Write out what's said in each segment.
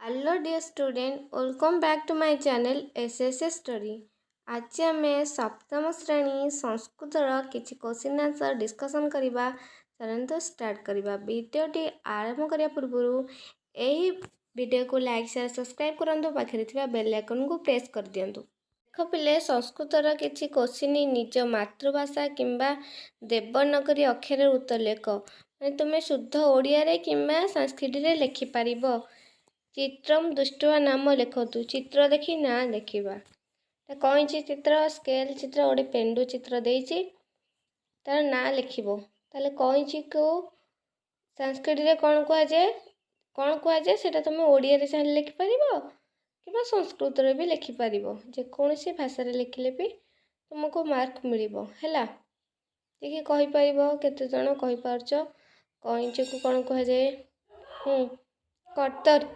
Hello dear student, welcome back to my channel SSA study. आज आम सप्तम श्रेणी संस्कृतर किसी क्वेश्चन आंसर डिस्कसन करवा। चलते स्टार्ट करवा। वीडियोटी आरंभ करने पूर्व यही वीडियो को लाइक शेयर सब्सक्राइब करूँ। पाखे बेल आइकन को प्रेस कर दिंतु। देख पिले संस्कृतर किसी क्वेश्चन निज मातृभाषा किंबा देवनागरी अक्षर उत्तर लेख। तुम्हें शुद्ध ओडिया किंबा संस्कृत लिखिपार। चित्रम दृष्टवा नाम लिखतु। चित्र देखी ना लिखा। कईची चित्र, स्केल चित्र, गोटे पेंडु चित्र देती तार ना लिख। ताले कईची को संस्कृत कौन कहुए से तुम ओडिया चाहे लिखिपार कि संस्कृत भी लिखिपार। जेकोसी भाषा लिखिले भी तुमको मार्क मिल है। देखिए कहीपर केते जन कहीपार कईची को कौन कहुए कटर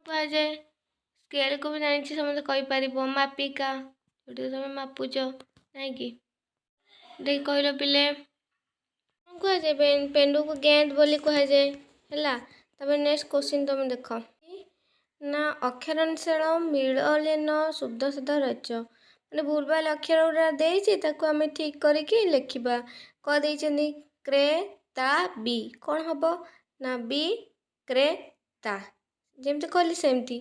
कहुए। स्केल को भी जानी समझे कहीपर मापिका जो तुम मापुच नहीं कि देख कहल पिले कहुए। पेंडु को गेंद बोली कहुए है। नेक्स्ट क्वेश्चन तुम देख ना अक्षरांशेण मिलन शुद्ध शुद्ध रच मैंने भूलभाल अक्षर गुड़ा देती आम ठीक करके लिखा। कदे क्रेता बी कौन हम ना बी क्रेता जमती कहली सेमती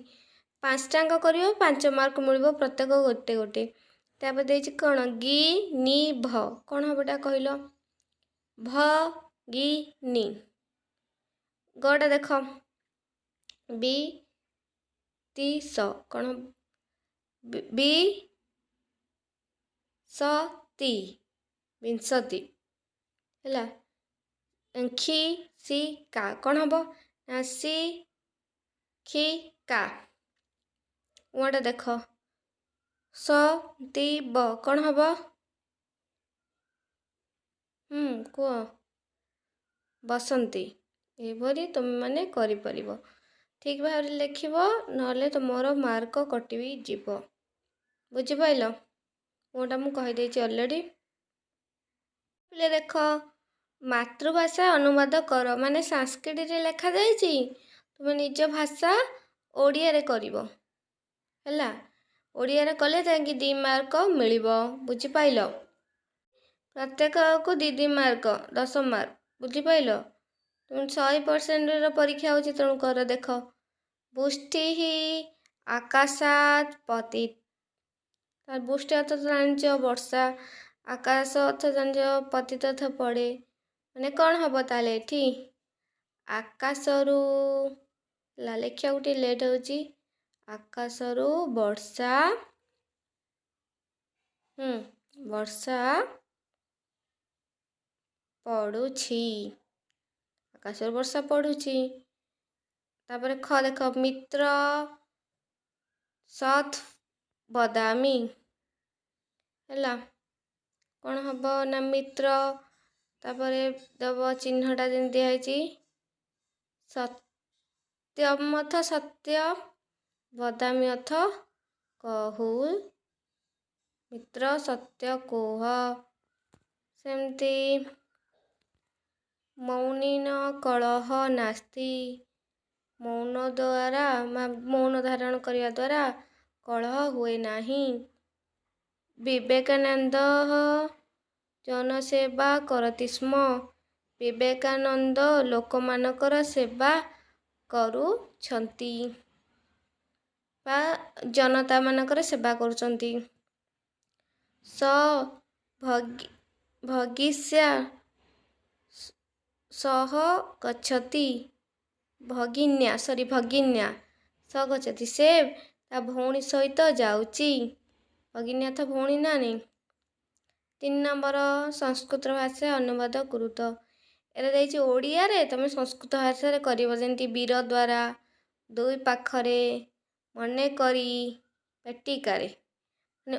5टांक कर 5 मार्क मिल प्रत्येक गोटे गोटे। तापर देती कौन गी नी भ कौन हम कहल भ गी नी। गटा देख बी ती स कौन बी सती विंशति है। खी सी का कौन हम ना सी खी का। वटा देख स ती ब कौन हम कह बसंती। यहपरी तुम मैंने कर ठीक भाव लिख ना तुम मार्क कटि जीव। बुझिपाल मोटा मु कहीदे अलरेडी। देख मातृभाषा अनुवाद कर माने संस्कृत लिखा जाइए तुम निज भाषा ओडिया रे कर है। ओडिया कले 2 मार्क मिल। बुझिपाल प्रत्येक को 2 मार्क 10 मार्क। बुझिपाल तुम 100% परीक्षा हो तेणु कर। देख बुष्टि ही आकाशात पतित। बुष्टि अर्थ जान वर्षा आकाश अर्थ जान पतित अर्थ पड़े मैंने कौन हम ताले ये आकाशरू लिखा गोटे लेट हो आकाशरू वर्षा वर्षा पड़ुछि। आकाश वर्षा पड़ुछि। तापर ख देख मित्र सत बदामी है। कौन हम ना मित्र तापर दब चिन्हटा जमी दिखाई सत्यम अथ सत्य बदामी अथ कहू मित्र सत्य कोह। सेमती मौनीन कलह नास्ति मौन द्वारा मौन धारण करने द्वारा कलह हुए नहीं। विवेकानंद जनसेवा करती स्म विवेकानंद लोक मानकर सेवा करुछंती बा जनता मानकर सेवा करुछंती। स भगिष्या सह गच्छति भगिन्या स गच्छति से ता भौणी सहित जाउची। भगिन्या तो भौणी ना नहीं। 3 नंबर संस्कृत भाषा अनुवाद गुरुत्व एरे ओडिया रे तुम संस्कृत भाषा कर जमी वीर द्वारा 2 पाखरे मने करी पेटिकार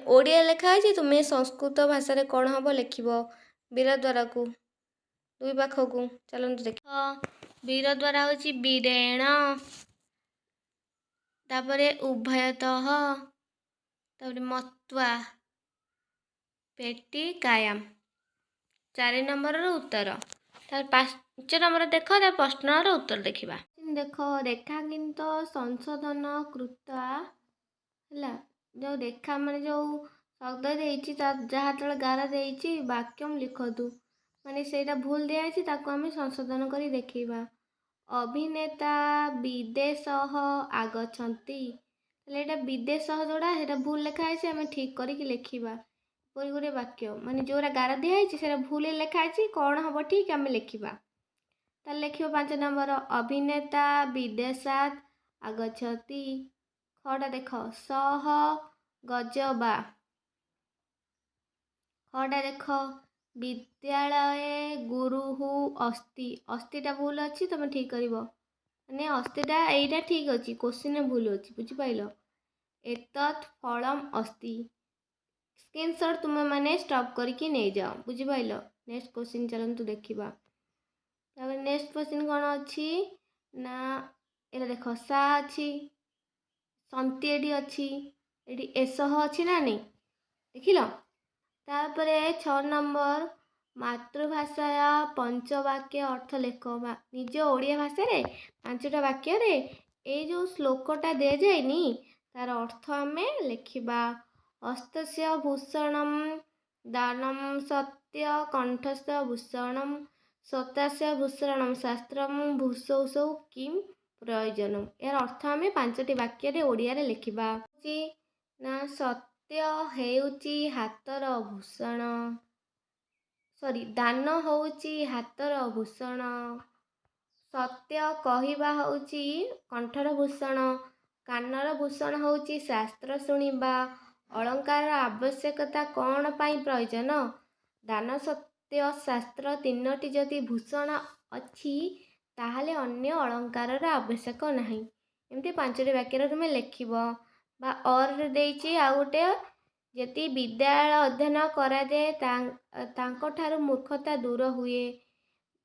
ओडिया लिखा है। तुम्हें संस्कृत भाषा कौन हम लिख वीर द्वारा को 2 पाख को चलते देख वीर द्वारा हूँ वीरेण तापर उभयतः तापर मत्वा पेटी कायाम। 4 नंबर उत्तर 5 नंबर देख प्रश्नर उत्तर देखा। देख रेखांकित संशोधन कृता है जो रेखा माने जो शब्द देती जहाँ तले गार देती वाक्यम लिखतु माने सेटा भूल दिखाई आम संशोधन कर देखा अभिनेता विदेश आगछन्ति विदेश जोड़ा से भूल लिखाई आम ठीक करके लिखा परी गोटे वाक्य माने जोरा गार दिखाई से भूल लिखाई कौन हम ठीक आम लिखा ताल लिख 5 नंबर अभिनेता विदेशात आगछति खड़ा देख सह गजबा खड़ा देख विद्यालय गुरुहु अस्ति अस्तिटा भूल अच्छी तुम ठीक कर माने अस्तिटा यहीटा ठीक अच्छी क्वेश्चन भूल अच्छी बुझिपाइल एतत् फलम अस्ति स्क्रीनशॉट तुम मैंने स्टॉप करके नहीं जाओ बुझिपाइल नेक्स्ट क्वेश्चन चलतु देखा नेक्स्ट क्वेश्चन कौन अच्छी ना ये देख सा अच्छी संति एटी अच्छी एटी एसह अच्छी ना नहीं देखिल तापरे 6 नंबर मातृभाषा पंचवाक्य अर्थ लेख निज ओडिया भाषा रे 5टा वाक्य रे ए जो श्लोकटा दे जाइनी तार अर्थ आमे लिखिबा हस्तस्य भूषणम दानम सत्य कंठस्य भूषणम सतास्य भूषणम शास्त्रम भूषौसौ किम प्रयोजनम यार अर्थ आमे 5टी वाक्य रे ओडिया रे लिखिबा ना सत्य हेउची हातर भूषण सॉरी दान होउची हातर भूषण सत्य कहिबा होउची कंठर भूषण कानर भूषण होउची शास्त्र शुणिबा अलंकार आवश्यकता कौन पाई प्रयोजन दान सत्य शास्त्र 3टी जदि भूषण अच्छी ताहले अन्य अलंकार आवश्यक नहीं एमती 5टी वाक्य तुम लिख बा और देइछि आ गोटे जति विद्यालय अध्ययन करा जाए तांको मूर्खता दूर हुए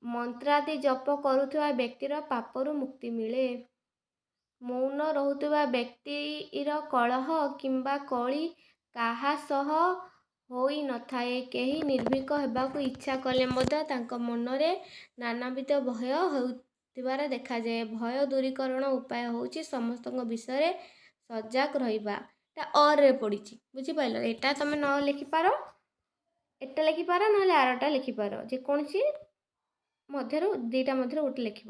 मंत्रादि जप करुवा व्यक्तिर पापरु मुक्ति मिले मौन रहुवा व्यक्तिर कलह किंबा कली काहा सह होई न थाए केही निर्भीक हेबाकु इच्छा कले मध्य तांको मनरे नानाविध भय होउतिबार देखा जाए भय दूरीकरण उपाय होउछि समस्त विषय सजग रहिबा और रे पड़ी बुझिपाल एटा तुम न लिखिपार एटा लिखिपार ना आरटा लिखिपार जेकोसी मध्य 2टा मध्य गोटे लिख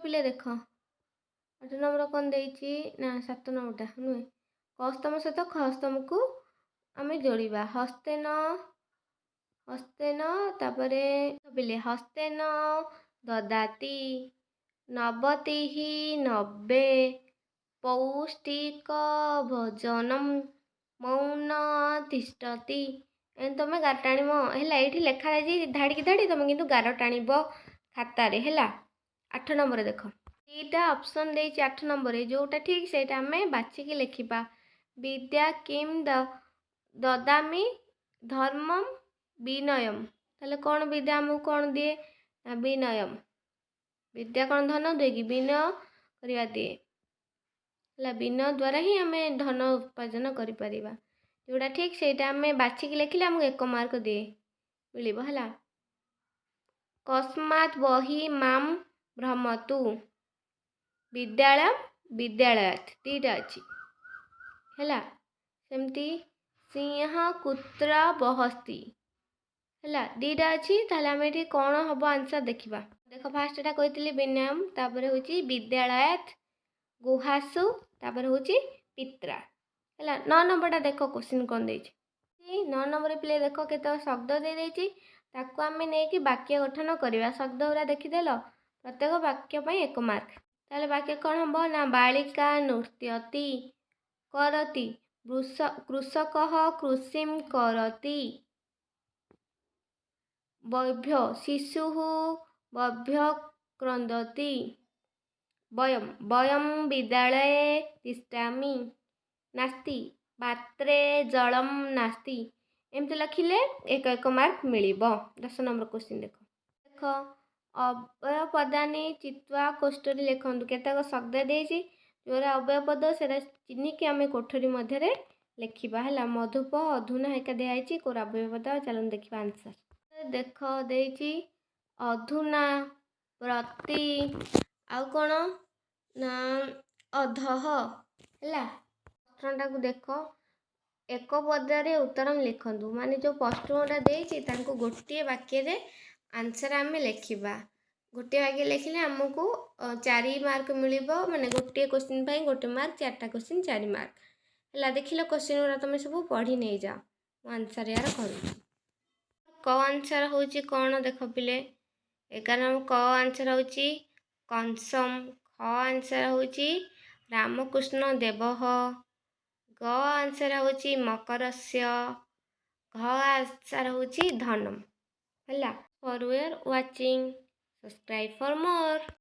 पिले देख 8 नंबर कौन देइछि ना 7 नंबरटा नुहे कस्तम सहित खस्तम को आम जोड़ा हस्तेन हस्तेन तापरे पिले हस्तेन ददाति नवति नब्बे पौष्टिक भोजनम मौन तिष्ठति तुम गार टाणव है ये लेखा धाड़ी की धाड़ी तुम किंतु गार टाणब खातार है 8 नंबर देख 2टा ऑप्शन दे 8 नंबर जोटा ठीक से आम बाछिकी लिखा विद्या किम ददामी धर्मम विनयम ताले कौन विद्या आमको कौन दिए विनयम विद्या कौन धन दे कि विनय करवा दिए है विनय द्वारा ही आम धन उपार्जन कर जोड़ा ठीक से आम बाछिकी लिखिले आमको 1 मार्क दिए मिल है कस्मात् बही माम भ्रमतु विद्यालय विद्यालयात 2टा अच्छी है सेमती सिंह कुत्र बहस्ती है 2टा अच्छी ताहले आम ये कौन हम आंसर देखा देख फास्टा कही विनयम तापर हूँ विद्यालयात गुहासु तापर हूँ पित्रा है 9 नंबरटा देख क्वेश्चन कौन दे 9 नंबर पिले देख केत शब्द दे ताकू आम नहीं वाक्य गठन करवा शब्द गुरा देखीदेल प्रत्येक वाक्य 1 मार्क ताले वाक्य कौन हम ना बालिका नृत्यति करति कृषक कृषि करति बभ्य शिशु बभ्य क्रंदति वयम वयम विद्यालये तिष्ठामि नास्ति पात्रे जलम नास्ति एमती लिखिले 1 मार्क मिल 10 नंबर क्वेश्चन देख देख अव्यय पदानी चित्वा कोष्ठरी लिखु केतक शब्द देती जोरा अव्यय पद से चिन्हिकी आम कोठरी मध्य लिखा है मधुप अधुना एका दिखाई कौर अव्यय पद चलन देखा आंसर देख देती अधुना प्रति आउ कौन ନା ଅଧଃ ହେଲା। ପ୍ରଶ୍ନଟାକୁ ଦେଖ, ଏକ ପଦରେ ଉତ୍ତର ଲେଖନ୍ତୁ। ମାନେ ଯେଉଁ ପ୍ରଶ୍ନଟା ଦେଇଛି ତାଙ୍କୁ ଗୋଟିଏ ବାକ୍ୟରେ ଆନ୍ସର ଆମେ ଲେଖିବା। ଗୋଟିଏ ବାକ୍ୟ ଲେଖିଲେ ଆମକୁ 4 ମାର୍କ ମିଳିବ। ମାନେ ଗୋଟିଏ କ୍ୱେଶ୍ଚିନ୍ ପାଇଁ 1 ମାର୍କ, 4ଟା କ୍ୱେଶ୍ଚିନ୍ 4 ମାର୍କ ହେଲା। ଦେଖିଲ କ୍ୱେଶ୍ଚିନ୍ ଗୁଡ଼ା ତୁମେ ସବୁ ପଢ଼ି ନେଇଯାଅ। ମୁଁ ଆନ୍ସର ୟାର କରୁଛି। କ ଆନ୍ସର ହେଉଛି କ'ଣ ଦେଖ ପିଲେ, 11 କ ଆନ୍ସର ହେଉଛି କଂସମ୍। ଖ ଆନ୍ସର ହେଉଛି ରାମକୃଷ୍ଣ ଦେବଃ। ଗ ଆନ୍ସର ହେଉଛି ମକରସ୍ୟ। ଘ ଆନ୍ସର ହେଉଛି ଧନମ୍ ହେଲା। For your watching, subscribe for more.